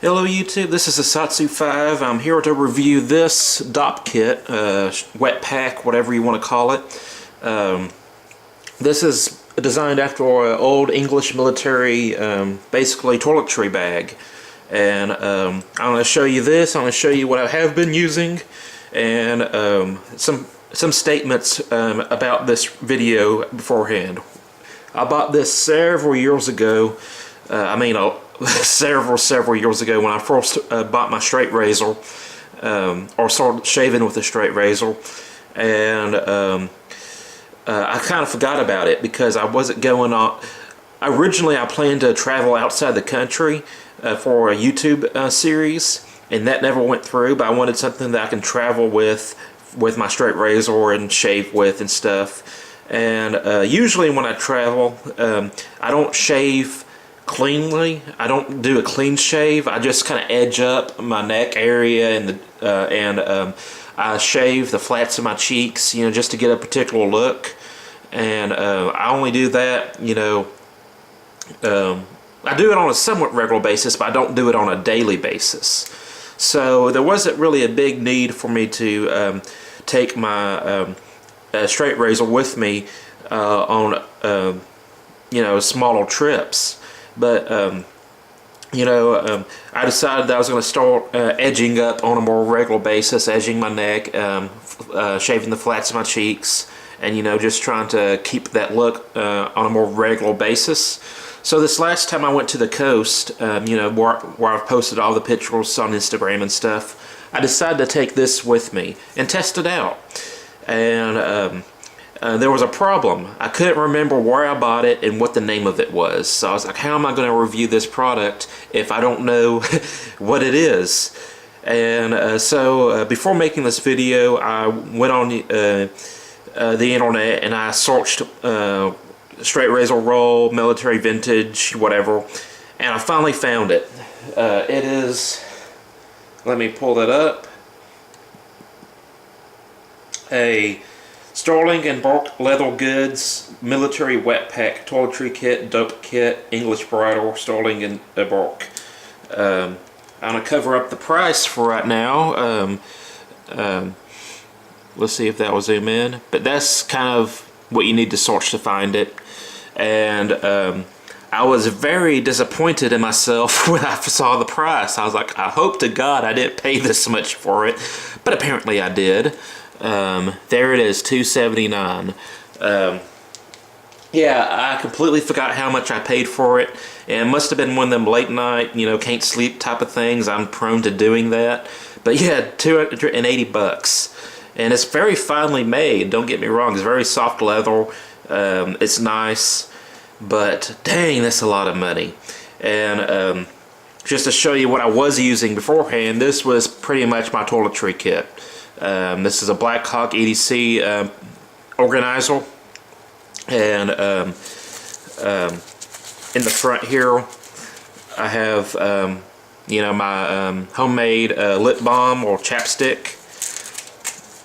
Hello YouTube, this is Asatsu 5. I'm here to review this dopp kit, wet pack, whatever you want to call it. This is designed after an old English military, basically toiletry bag. And I'm going to show you this, I'm going to show you what I have been using, and some statements about this video beforehand. I bought this several years ago. Several years ago when I first bought my straight razor, or started shaving with a straight razor, and I kind of forgot about it because I wasn't going on. Originally, I planned to travel outside the country for a YouTube series, and that never went through. But I wanted something that I can travel with my straight razor and shave with and stuff. And usually when I travel, I don't shave cleanly. I don't do a clean shave. I just kind of edge up my neck area and I shave the flats of my cheeks, just to get a particular look. And I only do that, I do it on a somewhat regular basis, but I don't do it on a daily basis. So there wasn't really a big need for me to take my straight razor with me on smaller trips. But I decided that I was going to start edging up on a more regular basis, edging my neck, shaving the flats of my cheeks, and just trying to keep that look on a more regular basis. So this last time I went to the coast, where I've posted all the pictures on Instagram and stuff, I decided to take this with me and test it out. And there was a problem. I couldn't remember where I bought it and what the name of it was. So I was like, how am I going to review this product if I don't know what it is? And so before making this video, I went on the internet and I searched straight razor roll, military vintage, whatever, and I finally found it. It is, let me pull that up, a Sterling and BURKE Leather Goods Military Wet Pack Toiletry Kit, Dope Kit, English Bridle, Sterling and BURKE. I'm going to cover up the price for right now. Let's see if that will zoom in. But that's kind of what you need to search to find it. And I was very disappointed in myself when I saw the price. I was like, I hope to God I didn't pay this much for it. But apparently I did. There it is, $2.79. Yeah, I completely forgot how much I paid for it, and it must have been one of them late night, can't sleep type of things. I'm prone to doing that. But yeah, $280, and it's very finely made. Don't get me wrong; it's very soft leather. It's nice, but dang, that's a lot of money. And just to show you what I was using beforehand, this was pretty much my toiletry kit. This is a Black Hawk EDC organizer, and in the front here I have my homemade lip balm or chapstick.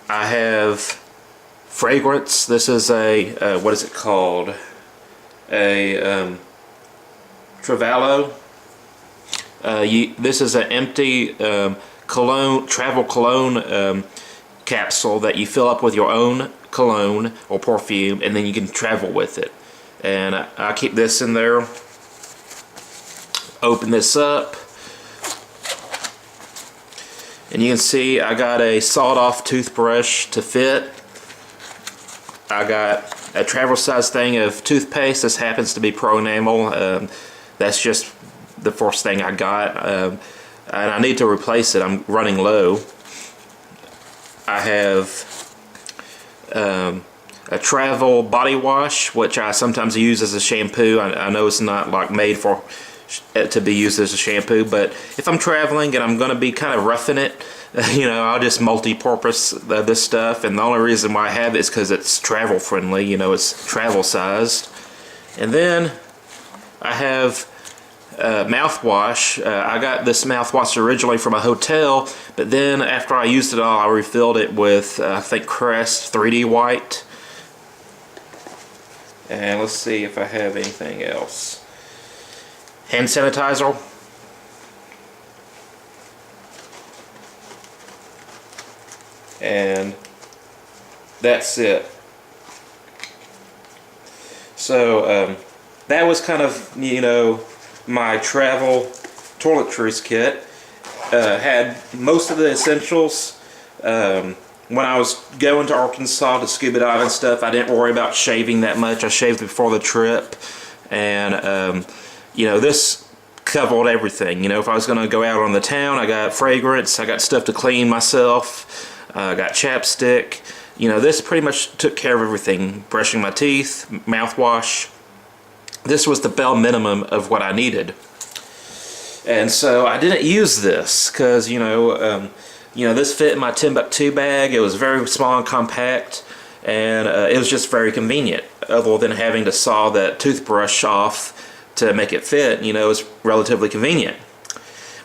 I have fragrance. This is a what is it called? A Travello. This is an empty travel cologne capsule that you fill up with your own cologne or perfume, and then you can travel with it. And I keep this in there. Open this up, and you can see I got a sawed-off toothbrush to fit. I got a travel size thing of toothpaste. This happens to be Pro Enamel. That's just the first thing I got, and I need to replace it. I'm running low. I have a travel body wash, which I sometimes use as a shampoo. I know it's not like made for to be used as a shampoo, but if I'm traveling and I'm going to be kind of roughing it, I'll just multi-purpose this stuff. And the only reason why I have it is because it's travel friendly. It's travel sized. And then I have mouthwash. I got this mouthwash originally from a hotel, but then after I used it all, I refilled it with I think Crest 3D White. And let's see if I have anything else. Hand sanitizer. and that's it. So that was kind of, you know, my travel toiletries kit. Had most of the essentials. When I was going to Arkansas to scuba dive and stuff, I didn't worry about shaving that much. I shaved before the trip, and you know, this covered everything. You know, if I was going to go out on the town, I got fragrance, I got stuff to clean myself, I got chapstick. You know, this pretty much took care of everything. Brushing my teeth, mouthwash. This was the bare minimum of what I needed. And so I didn't use this because, you know, this fit in my Timbuktu bag. It was very small and compact, and it was just very convenient. Other than having to saw that toothbrush off to make it fit, you know, it's relatively convenient.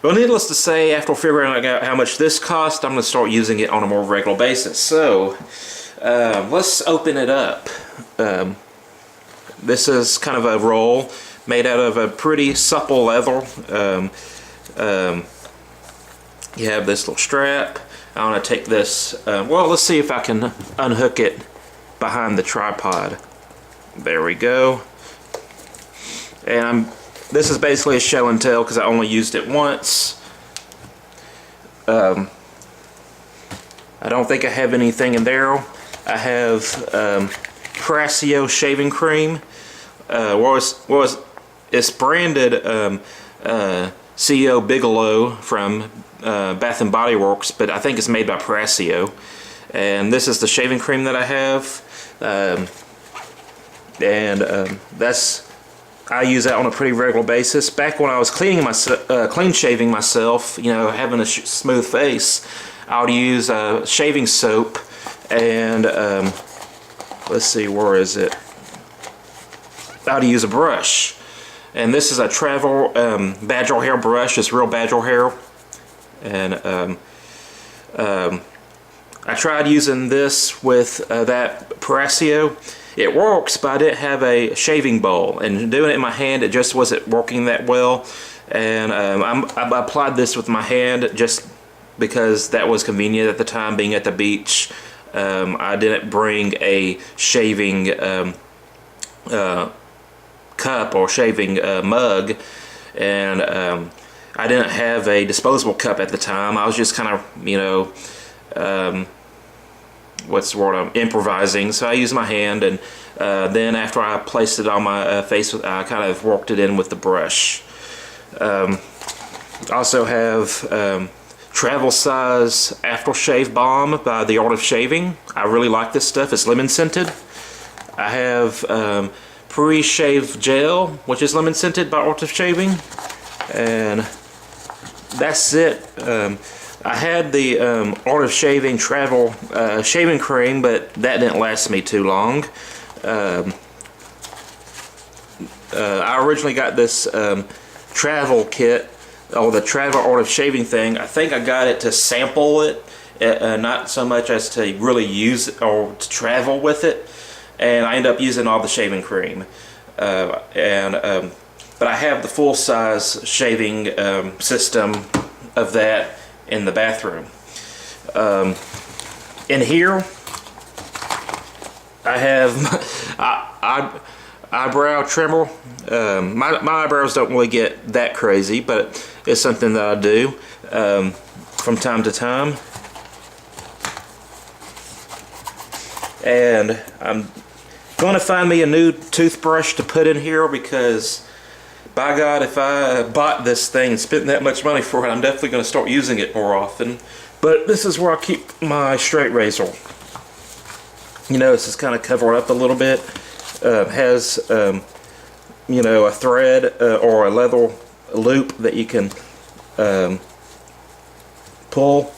Well, needless to say, after figuring out how much this cost, I'm going to start using it on a more regular basis. So, let's open it up. This is kind of a roll made out of a pretty supple leather. You have this little strap. I want to take this, well, let's see if I can unhook it behind the tripod. There we go. And this is basically a show and tell because I only used it once. I don't think I have anything in there. I have Prasio shaving cream. It's branded CEO Bigelow from Bath and Body Works, but I think it's made by Prasio. And this is the shaving cream that I have. I use that on a pretty regular basis. Back when I was clean shaving myself, you know, having a smooth face, I would use shaving soap and let's see, where is it? I would use a brush, and this is a travel badger hair brush. It's real badger hair, and I tried using this with that Prasio. It works, but I didn't have a shaving bowl, and doing it in my hand, it just wasn't working that well. And I applied this with my hand just because that was convenient at the time, being at the beach. I didn't bring a shaving cup or shaving mug, and I didn't have a disposable cup at the time. I was just kind of, you know, what's the word, I'm improvising. So I used my hand, and then after I placed it on my face, I kind of worked it in with the brush. I also have travel size aftershave balm by The Art of Shaving. I really like this stuff. It's lemon scented. I have pre-shave gel, which is lemon scented by Art of Shaving, and that's it. I had the Art of Shaving travel shaving cream, but that didn't last me too long. I originally got this travel kit, or the travel Art of Shaving thing. I think I got it to sample it, not so much as to really use it or to travel with it. And I ended up using all the shaving cream. But I have the full-size shaving system of that in the bathroom. In here, I have eyebrow trimmer. My eyebrows don't really get that crazy, but it's something that I do from time to time. And I'm going to find me a new toothbrush to put in here, because by God, if I bought this thing and spent that much money for it, I'm definitely going to start using it more often. But this is where I keep my straight razor. You know, this is kind of covered up a little bit. Has you know, a thread or a leather loop that you can pull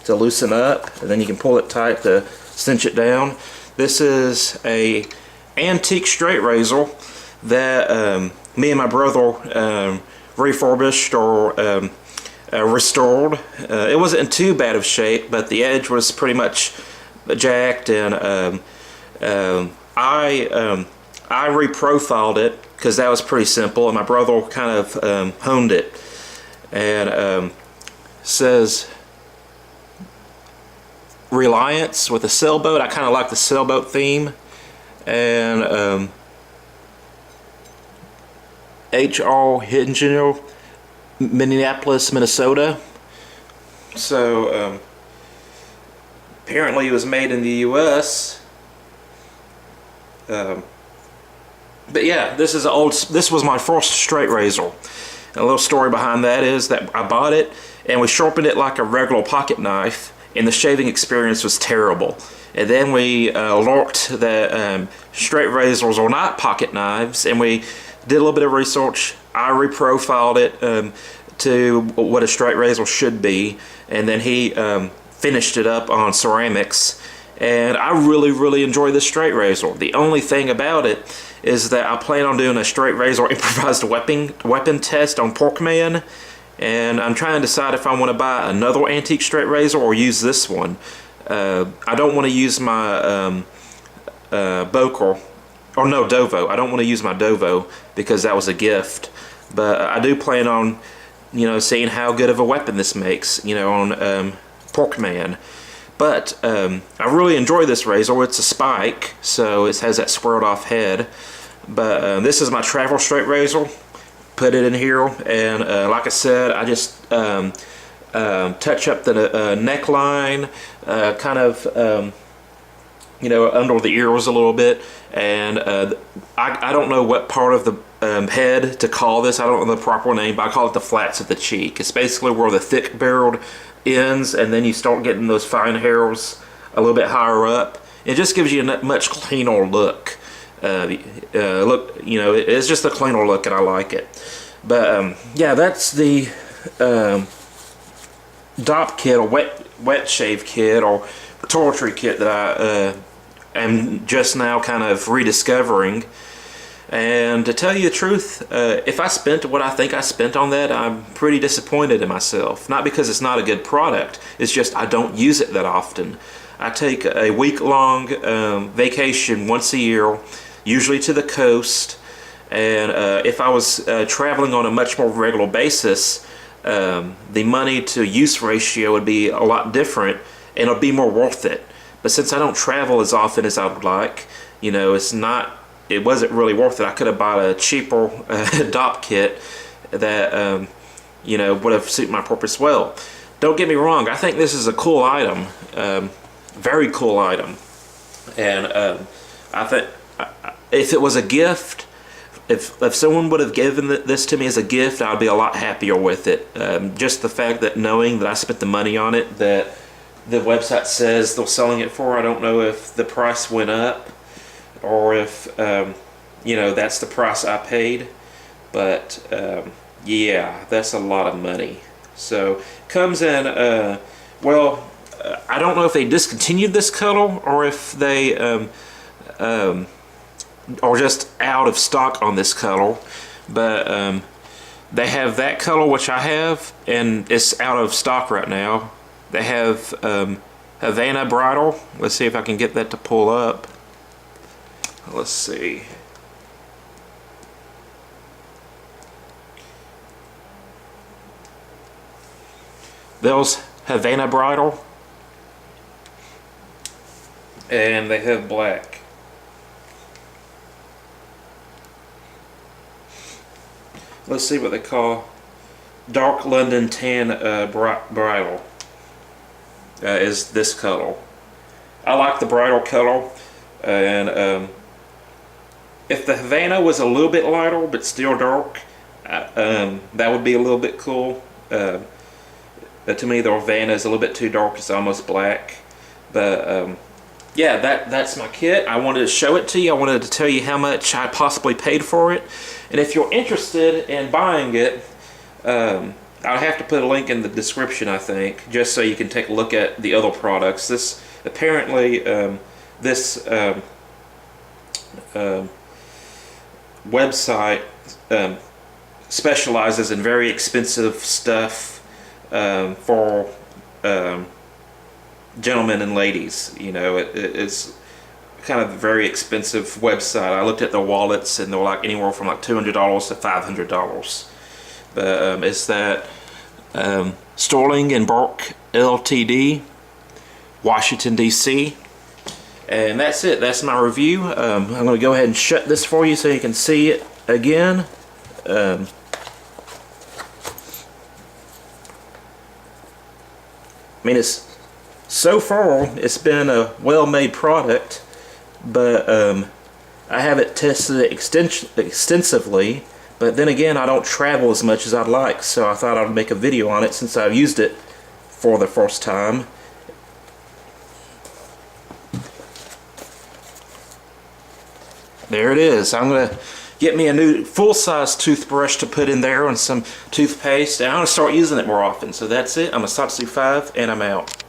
to loosen up, and then you can pull it tight to cinch it down. This is a antique straight razor that me and my brother refurbished or restored. It wasn't in too bad of shape, but the edge was pretty much jacked, and I reprofiled it because that was pretty simple, and my brother kind of honed it. And says Reliance with a sailboat. I kind of like the sailboat theme. And H.R. Hingill, Minneapolis, Minnesota. So apparently it was made in the U.S. But yeah, this was my first straight razor. And a little story behind that is that I bought it and we sharpened it like a regular pocket knife, and the shaving experience was terrible. And then we learned that straight razors are not pocket knives, and we did a little bit of research. I reprofiled it to what a straight razor should be, and then he finished it up on ceramics, and I really enjoy this straight razor. The only thing about it is that I plan on doing a straight razor improvised weapon test on Porkman, and I'm trying to decide if I want to buy another antique straight razor or use this one. I don't want to use my BURKE, or no, Dovo. I don't want to use my Dovo because that was a gift, but I do plan on, you know, seeing how good of a weapon this makes, you know, on Porkman. But I really enjoy this razor. It's a spike, so it has that squared off head. But this is my travel straight razor. Put it in here, and like I said, I just touch up the neckline, kind of, you know, under the ears a little bit. And I don't know what part of the head to call this. I don't know the proper name, but I call it the flats of the cheek. It's basically where the thick barreled ends, and then you start getting those fine hairs a little bit higher up. It just gives you a much cleaner look. Look, you know, it's just a cleaner look, and I like it. But yeah, that's the dopp kit, or wet shave kit, or toiletry kit that I am just now kind of rediscovering. And to tell you the truth, if I spent what I think I spent on that, I'm pretty disappointed in myself. Not because it's not a good product, it's just I don't use it that often. I take a week-long vacation once a year, usually to the coast, and if I was traveling on a much more regular basis, the money to use ratio would be a lot different, and it'll be more worth it. But since I don't travel as often as I would like, you know, it wasn't really worth it. I could have bought a cheaper dopp kit that you know, would have suited my purpose well. Don't get me wrong, I think this is a cool item, very cool item, and I think if it was a gift, if someone would have given this to me as a gift, I'd be a lot happier with it. Just the fact that knowing that I spent the money on it, that the website says they're selling it for, I don't know if the price went up or if you know, that's the price I paid, but yeah, that's a lot of money. So comes in well, I don't know if they discontinued this color or if they are just out of stock on this color, but they have that color, which I have, and it's out of stock right now. They have Havana Bridal. Let's see if I can get that to pull up. Let's see. There's Havana Bridal, and they have black. Let's see what they call Dark London Tan Bridal. Is this color. I like the bridal color, and if the Havana was a little bit lighter but still dark, that would be a little bit cool. To me, the Havana is a little bit too dark. It's almost black. But yeah, that's my kit. I wanted to show it to you. I wanted to tell you how much I possibly paid for it. And if you're interested in buying it, I'll have to put a link in the description, I think, just so you can take a look at the other products. This apparently this website specializes in very expensive stuff for gentlemen and ladies. You know, it's kind of a very expensive website. I looked at their wallets, and they're like anywhere from like $200 to $500. But it's that Sterling and BURKE Ltd. Washington, D.C. And that's it. That's my review. I'm going to go ahead and shut this for you so you can see it again. I mean, so far it's been a well-made product, but I haven't tested it extensively. But then again, I don't travel as much as I'd like, so I thought I'd make a video on it since I've used it for the first time. There it is. I'm going to get me a new full-size toothbrush to put in there and some toothpaste. And I'm going to start using it more often. So that's it. I'm a Satsu 5 and I'm out.